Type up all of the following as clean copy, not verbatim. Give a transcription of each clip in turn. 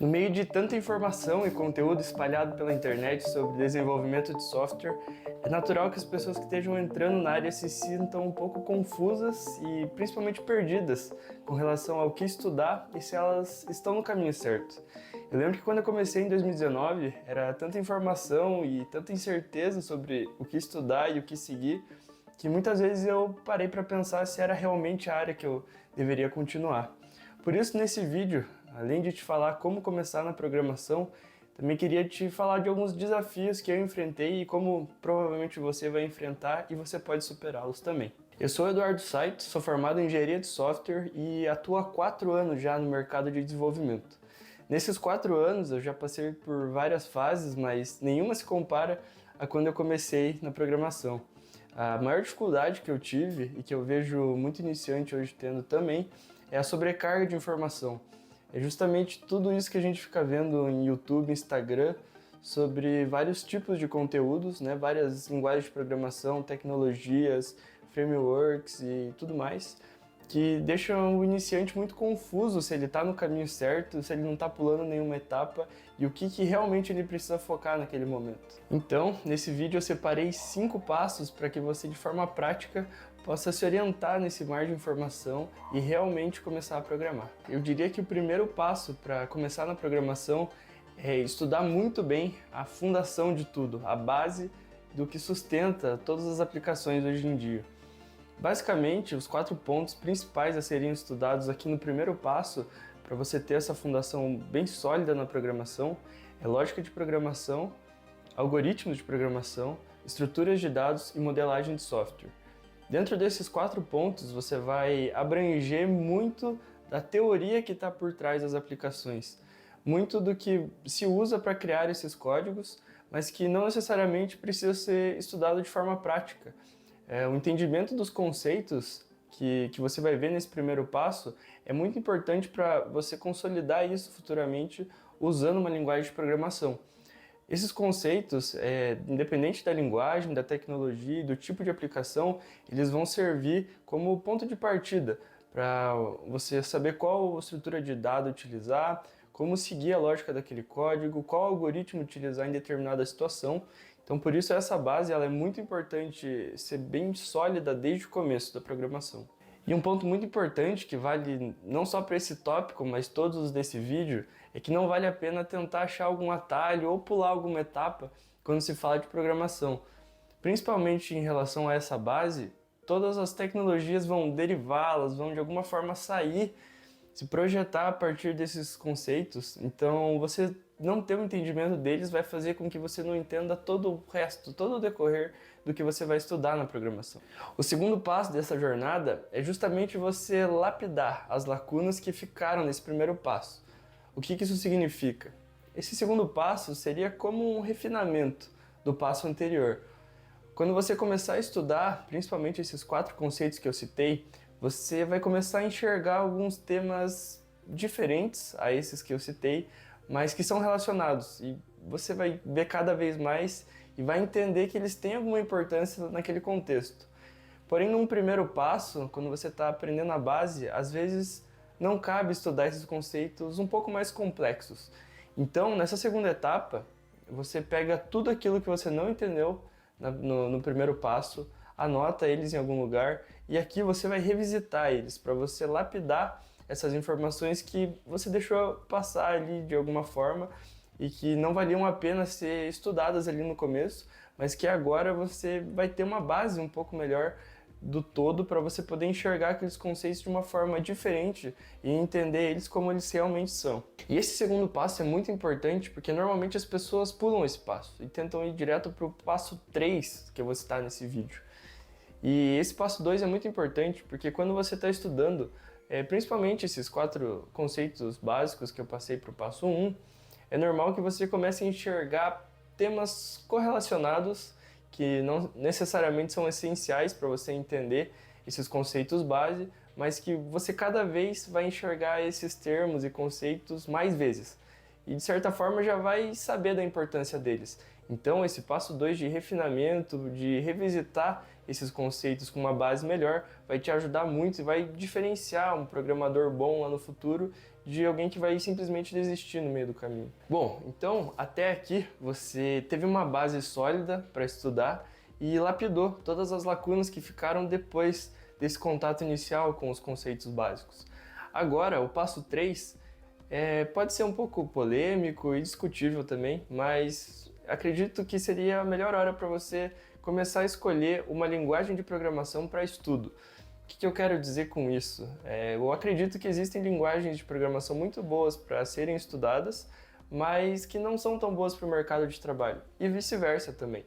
No meio de tanta informação e conteúdo espalhado pela internet sobre desenvolvimento de software, é natural que as pessoas que estejam entrando na área se sintam um pouco confusas e principalmente perdidas com relação ao que estudar e se elas estão no caminho certo. Eu lembro que quando eu comecei em 2019, era tanta informação e tanta incerteza sobre o que estudar e o que seguir, que muitas vezes eu parei para pensar se era realmente a área que eu deveria continuar. Por isso, nesse vídeo, além de te falar como começar na programação, também queria te falar de alguns desafios que eu enfrentei e como provavelmente você vai enfrentar e você pode superá-los também. Eu sou Eduardo Saito, sou formado em Engenharia de Software e atuo há 4 anos já no mercado de desenvolvimento. Nesses 4 anos eu já passei por várias fases, mas nenhuma se compara a quando eu comecei na programação. A maior dificuldade que eu tive e que eu vejo muito iniciante hoje tendo também é a sobrecarga de informação. É justamente tudo isso que a gente fica vendo em YouTube, Instagram, sobre vários tipos de conteúdos, né? Várias linguagens de programação, tecnologias, frameworks e tudo mais, que deixam o iniciante muito confuso se ele está no caminho certo, se ele não está pulando nenhuma etapa e o que realmente ele precisa focar naquele momento. Então, nesse vídeo eu separei 5 passos para que você, de forma prática, possa se orientar nesse mar de informação e realmente começar a programar. Eu diria que o primeiro passo para começar na programação é estudar muito bem a fundação de tudo, a base do que sustenta todas as aplicações hoje em dia. Basicamente, os 4 pontos principais a serem estudados aqui no primeiro passo para você ter essa fundação bem sólida na programação é lógica de programação, algoritmos de programação, estruturas de dados e modelagem de software. Dentro desses 4 pontos, você vai abranger muito da teoria que está por trás das aplicações, muito do que se usa para criar esses códigos, mas que não necessariamente precisa ser estudado de forma prática. O entendimento dos conceitos que você vai ver nesse primeiro passo é muito importante para você consolidar isso futuramente usando uma linguagem de programação. Esses conceitos, independente da linguagem, da tecnologia e do tipo de aplicação, eles vão servir como ponto de partida para você saber qual estrutura de dado utilizar, como seguir a lógica daquele código, qual algoritmo utilizar em determinada situação. Então, por isso, essa base ela é muito importante ser bem sólida desde o começo da programação. E um ponto muito importante que vale não só para esse tópico, mas todos os desse vídeo, é que não vale a pena tentar achar algum atalho ou pular alguma etapa quando se fala de programação. Principalmente em relação a essa base, todas as tecnologias vão derivar, elas vão de alguma forma sair, se projetar a partir desses conceitos. Então, você não ter um entendimento deles vai fazer com que você não entenda todo o resto, todo o decorrer do que você vai estudar na programação. O segundo passo dessa jornada é justamente você lapidar as lacunas que ficaram nesse primeiro passo. O que isso significa? Esse segundo passo seria como um refinamento do passo anterior. Quando você começar a estudar, principalmente esses 4 conceitos que eu citei, você vai começar a enxergar alguns temas diferentes a esses que eu citei, mas que são relacionados, e você vai ver cada vez mais e vai entender que eles têm alguma importância naquele contexto. Porém, num primeiro passo, quando você está aprendendo a base, às vezes não cabe estudar esses conceitos um pouco mais complexos. Então, nessa segunda etapa, você pega tudo aquilo que você não entendeu no primeiro passo, anota eles em algum lugar e aqui você vai revisitar eles para você lapidar essas informações que você deixou passar ali de alguma forma e que não valiam a pena ser estudadas ali no começo, mas que agora você vai ter uma base um pouco melhor do todo para você poder enxergar aqueles conceitos de uma forma diferente e entender eles como eles realmente são. E esse segundo passo é muito importante porque normalmente as pessoas pulam esse passo e tentam ir direto para o passo 3 que eu vou citar nesse vídeo. E esse passo 2 é muito importante porque quando você está estudando, principalmente esses 4 conceitos básicos que eu passei para o passo 1, é normal que você comece a enxergar temas correlacionados que não necessariamente são essenciais para você entender esses conceitos base, mas que você cada vez vai enxergar esses termos e conceitos mais vezes. E de certa forma já vai saber da importância deles. Então esse passo 2 de refinamento, de revisitar esses conceitos com uma base melhor, vai te ajudar muito e vai diferenciar um programador bom lá no futuro de alguém que vai simplesmente desistir no meio do caminho. Bom, então até aqui você teve uma base sólida para estudar e lapidou todas as lacunas que ficaram depois desse contato inicial com os conceitos básicos. Agora, o passo 3 pode ser um pouco polêmico e discutível também, mas acredito que seria a melhor hora para você começar a escolher uma linguagem de programação para estudo. O que eu quero dizer com isso? Eu acredito que existem linguagens de programação muito boas para serem estudadas, mas que não são tão boas para o mercado de trabalho, e vice-versa também.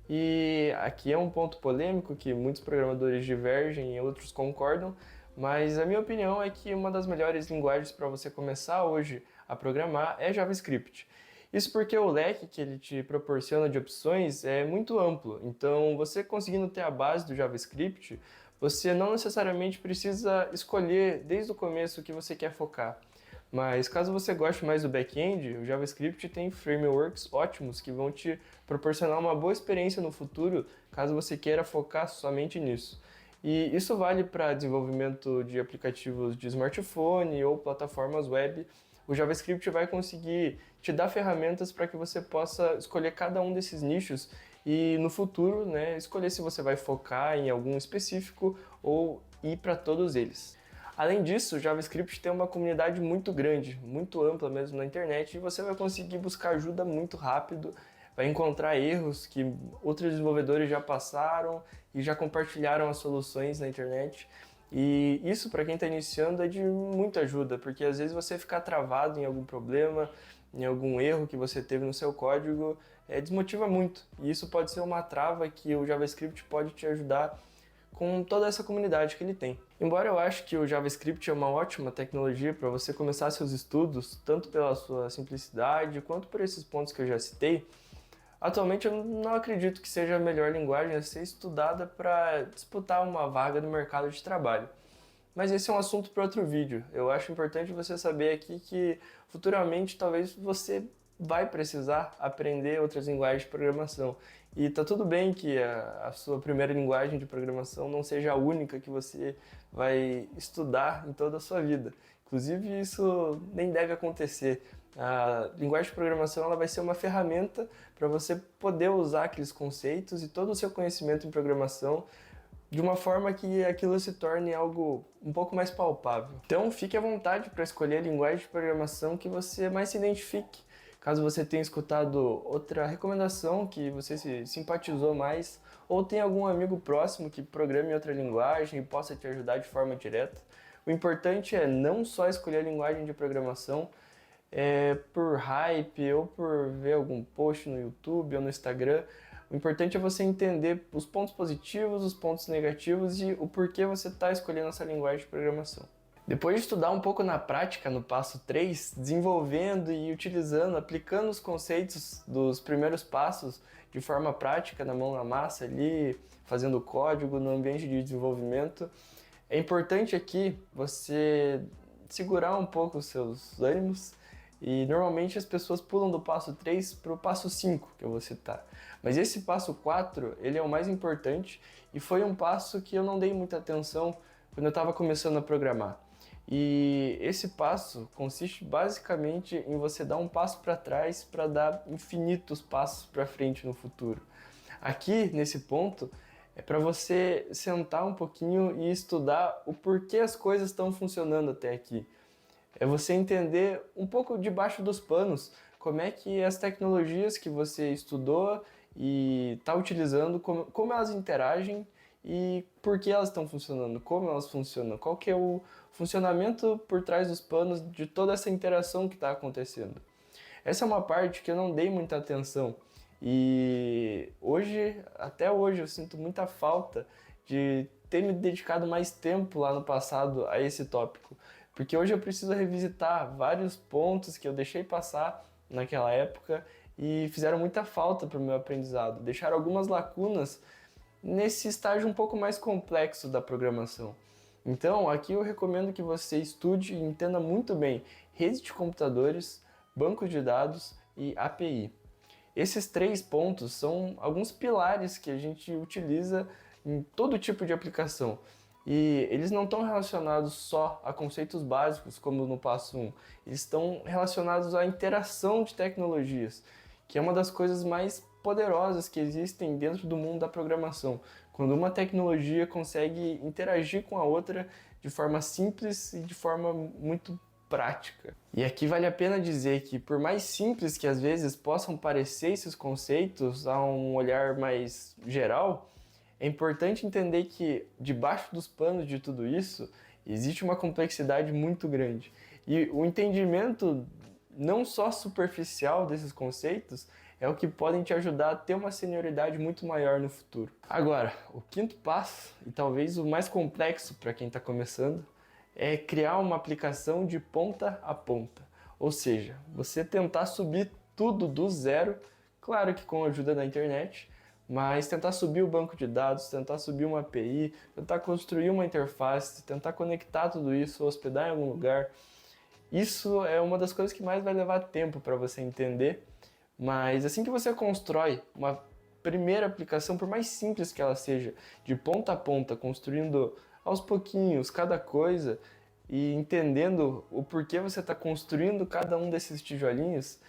E aqui é um ponto polêmico que muitos programadores divergem e outros concordam, mas a minha opinião é que uma das melhores linguagens para você começar hoje a programar é JavaScript. Isso porque o leque que ele te proporciona de opções é muito amplo, então você conseguindo ter a base do JavaScript, você não necessariamente precisa escolher desde o começo o que você quer focar. Mas caso você goste mais do back-end, o JavaScript tem frameworks ótimos que vão te proporcionar uma boa experiência no futuro, caso você queira focar somente nisso. E isso vale para desenvolvimento de aplicativos de smartphone ou plataformas web. O JavaScript vai conseguir te dar ferramentas para que você possa escolher cada um desses nichos e no futuro, né, escolher se você vai focar em algum específico ou ir para todos eles. Além disso, o JavaScript tem uma comunidade muito grande, muito ampla mesmo na internet, e você vai conseguir buscar ajuda muito rápido, vai encontrar erros que outros desenvolvedores já passaram e já compartilharam as soluções na internet. E isso, para quem está iniciando, é de muita ajuda, porque às vezes você ficar travado em algum problema, em algum erro que você teve no seu código, desmotiva muito. E isso pode ser uma trava que o JavaScript pode te ajudar com toda essa comunidade que ele tem. Embora eu ache que o JavaScript é uma ótima tecnologia para você começar seus estudos, tanto pela sua simplicidade quanto por esses pontos que eu já citei, atualmente eu não acredito que seja a melhor linguagem a ser estudada para disputar uma vaga no mercado de trabalho. Mas esse é um assunto para outro vídeo. Eu acho importante você saber aqui que futuramente talvez você vai precisar aprender outras linguagens de programação. E tá tudo bem que a sua primeira linguagem de programação não seja a única que você vai estudar em toda a sua vida. Inclusive, isso nem deve acontecer. A linguagem de programação ela vai ser uma ferramenta para você poder usar aqueles conceitos e todo o seu conhecimento em programação de uma forma que aquilo se torne algo um pouco mais palpável. Então, fique à vontade para escolher a linguagem de programação que você mais se identifique. Caso você tenha escutado outra recomendação que você se simpatizou mais, ou tenha algum amigo próximo que programe em outra linguagem e possa te ajudar de forma direta, o importante é não só escolher a linguagem de programação por hype ou por ver algum post no YouTube ou no Instagram. O importante é você entender os pontos positivos, os pontos negativos e o porquê você está escolhendo essa linguagem de programação. Depois de estudar um pouco na prática, no passo 3, desenvolvendo e utilizando, aplicando os conceitos dos primeiros passos de forma prática, na mão na massa ali, fazendo código no ambiente de desenvolvimento, é importante aqui você segurar um pouco os seus ânimos e normalmente as pessoas pulam do passo 3 para o passo 5 que eu vou citar. Mas esse passo 4, ele é o mais importante e foi um passo que eu não dei muita atenção quando eu estava começando a programar. E esse passo consiste basicamente em você dar um passo para trás para dar infinitos passos para frente no futuro. Aqui, nesse ponto, é para você sentar um pouquinho e estudar o porquê as coisas estão funcionando até aqui. É você entender um pouco debaixo dos panos como é que as tecnologias que você estudou e está utilizando, como elas interagem e por que elas estão funcionando, como elas funcionam, qual que é o funcionamento por trás dos panos de toda essa interação que está acontecendo. Essa é uma parte que eu não dei muita atenção e até hoje, eu sinto muita falta de ter me dedicado mais tempo lá no passado a esse tópico, porque hoje eu preciso revisitar vários pontos que eu deixei passar naquela época e fizeram muita falta para o meu aprendizado, deixaram algumas lacunas nesse estágio um pouco mais complexo da programação. Então, aqui eu recomendo que você estude e entenda muito bem redes de computadores, bancos de dados e API. Esses 3 pontos são alguns pilares que a gente utiliza em todo tipo de aplicação. E eles não estão relacionados só a conceitos básicos, como no passo 1. Eles estão relacionados à interação de tecnologias, que é uma das coisas mais poderosas que existem dentro do mundo da programação. Quando uma tecnologia consegue interagir com a outra de forma simples e de forma muito prática. E aqui vale a pena dizer que, por mais simples que às vezes possam parecer esses conceitos a um olhar mais geral, é importante entender que debaixo dos panos de tudo isso existe uma complexidade muito grande. E o entendimento não só superficial desses conceitos é o que podem te ajudar a ter uma senioridade muito maior no futuro. Agora, o quinto passo, e talvez o mais complexo para quem está começando, é criar uma aplicação de ponta a ponta. Ou seja, você tentar subir tudo do zero, claro que com a ajuda da internet, mas tentar subir o banco de dados, tentar subir uma API, tentar construir uma interface, tentar conectar tudo isso, hospedar em algum lugar. Isso é uma das coisas que mais vai levar tempo para você entender, mas assim que você constrói uma primeira aplicação, por mais simples que ela seja, de ponta a ponta, construindo aos pouquinhos cada coisa e entendendo o porquê você está construindo cada um desses tijolinhos,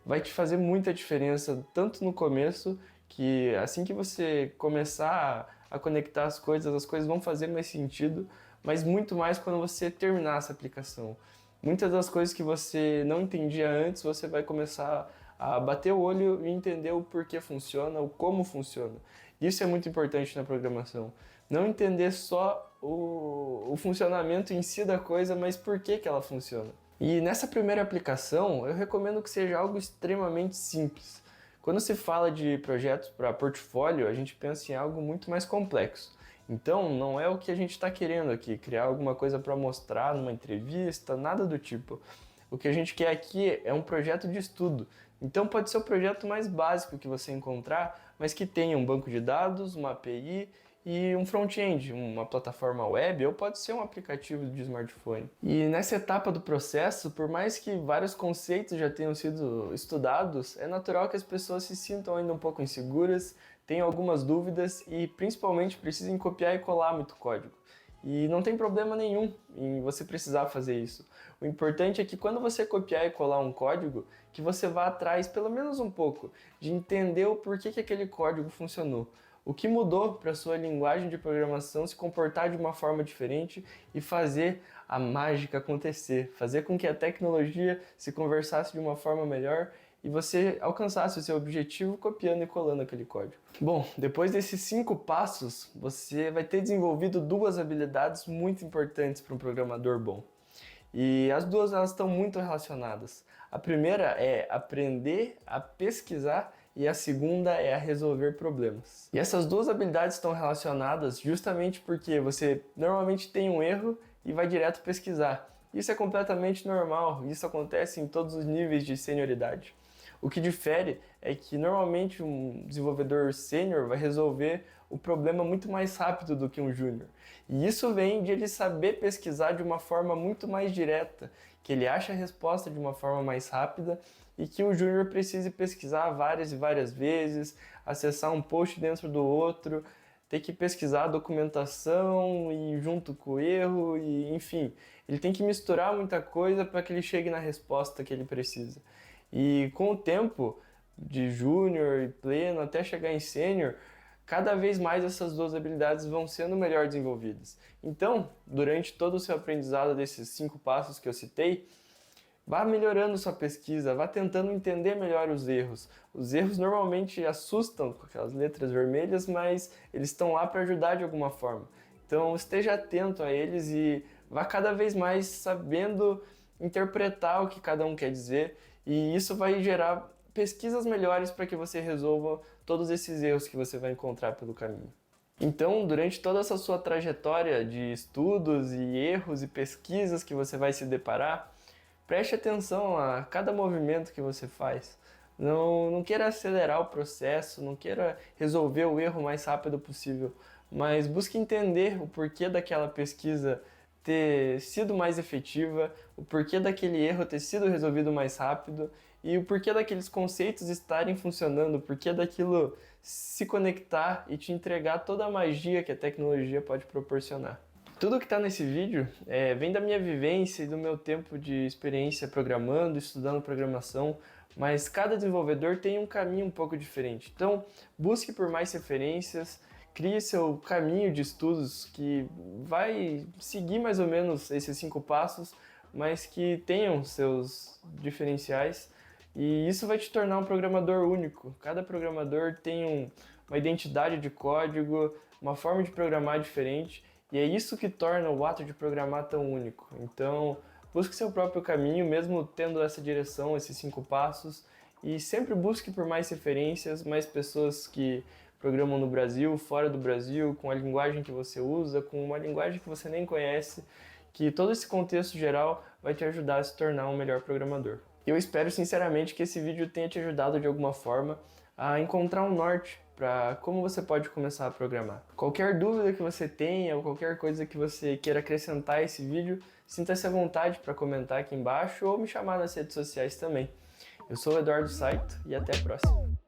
vai te fazer muita diferença, tanto no começo, que assim que você começar a conectar as coisas vão fazer mais sentido, mas muito mais quando você terminar essa aplicação. Muitas das coisas que você não entendia antes, você vai começar a bater o olho e entender o porquê funciona, o como funciona. Isso é muito importante na programação. Não entender só o funcionamento em si da coisa, mas por que ela funciona. E nessa primeira aplicação, eu recomendo que seja algo extremamente simples. Quando se fala de projetos para portfólio, a gente pensa em algo muito mais complexo. Então, não é o que a gente está querendo aqui, criar alguma coisa para mostrar numa entrevista, nada do tipo. O que a gente quer aqui é um projeto de estudo. Então, pode ser o projeto mais básico que você encontrar, mas que tenha um banco de dados, uma API e um front-end, uma plataforma web, ou pode ser um aplicativo de smartphone. E nessa etapa do processo, por mais que vários conceitos já tenham sido estudados, é natural que as pessoas se sintam ainda um pouco inseguras, tenham algumas dúvidas e principalmente precisem copiar e colar muito código. E não tem problema nenhum em você precisar fazer isso. O importante é que quando você copiar e colar um código, que você vá atrás pelo menos um pouco de entender o porquê que aquele código funcionou. O que mudou para a sua linguagem de programação se comportar de uma forma diferente e fazer a mágica acontecer, fazer com que a tecnologia se conversasse de uma forma melhor e você alcançasse o seu objetivo copiando e colando aquele código. Bom, depois desses 5 passos, você vai ter desenvolvido 2 habilidades muito importantes para um programador bom. E as duas elas estão muito relacionadas. A primeira é aprender a pesquisar e a segunda é a resolver problemas. E essas 2 habilidades estão relacionadas justamente porque você normalmente tem um erro e vai direto pesquisar. Isso é completamente normal, isso acontece em todos os níveis de senioridade. O que difere é que normalmente um desenvolvedor sênior vai resolver o problema muito mais rápido do que um júnior. E isso vem de ele saber pesquisar de uma forma muito mais direta, que ele acha a resposta de uma forma mais rápida e que o júnior precise pesquisar várias e várias vezes, acessar um post dentro do outro, ter que pesquisar a documentação e junto com o erro, e enfim, ele tem que misturar muita coisa para que ele chegue na resposta que ele precisa. E com o tempo, de júnior e pleno até chegar em sênior, cada vez mais essas 2 habilidades vão sendo melhor desenvolvidas. Então, durante todo o seu aprendizado desses 5 passos que eu citei, vá melhorando sua pesquisa, vá tentando entender melhor os erros. Os erros normalmente assustam com aquelas letras vermelhas, mas eles estão lá para ajudar de alguma forma. Então esteja atento a eles e vá cada vez mais sabendo interpretar o que cada um quer dizer, e isso vai gerar pesquisas melhores para que você resolva todos esses erros que você vai encontrar pelo caminho. Então, durante toda essa sua trajetória de estudos e erros e pesquisas que você vai se deparar, preste atenção a cada movimento que você faz. Não queira acelerar o processo, não queira resolver o erro o mais rápido possível, mas busque entender o porquê daquela pesquisa ter sido mais efetiva, o porquê daquele erro ter sido resolvido mais rápido e o porquê daqueles conceitos estarem funcionando, o porquê daquilo se conectar e te entregar toda a magia que a tecnologia pode proporcionar. Tudo que está nesse vídeo vem da minha vivência e do meu tempo de experiência programando, estudando programação, mas cada desenvolvedor tem um caminho um pouco diferente. Então, busque por mais referências, crie seu caminho de estudos que vai seguir mais ou menos esses 5 passos, mas que tenham seus diferenciais, e isso vai te tornar um programador único. Cada programador tem uma identidade de código, uma forma de programar diferente, e é isso que torna o ato de programar tão único. Então, busque seu próprio caminho, mesmo tendo essa direção, esses 5 passos, e sempre busque por mais referências, mais pessoas que programam no Brasil, fora do Brasil, com a linguagem que você usa, com uma linguagem que você nem conhece, que todo esse contexto geral vai te ajudar a se tornar um melhor programador. Eu espero sinceramente que esse vídeo tenha te ajudado de alguma forma a encontrar um norte para como você pode começar a programar. Qualquer dúvida que você tenha ou qualquer coisa que você queira acrescentar a esse vídeo, sinta-se à vontade para comentar aqui embaixo ou me chamar nas redes sociais também. Eu sou o Eduardo Saito e até a próxima.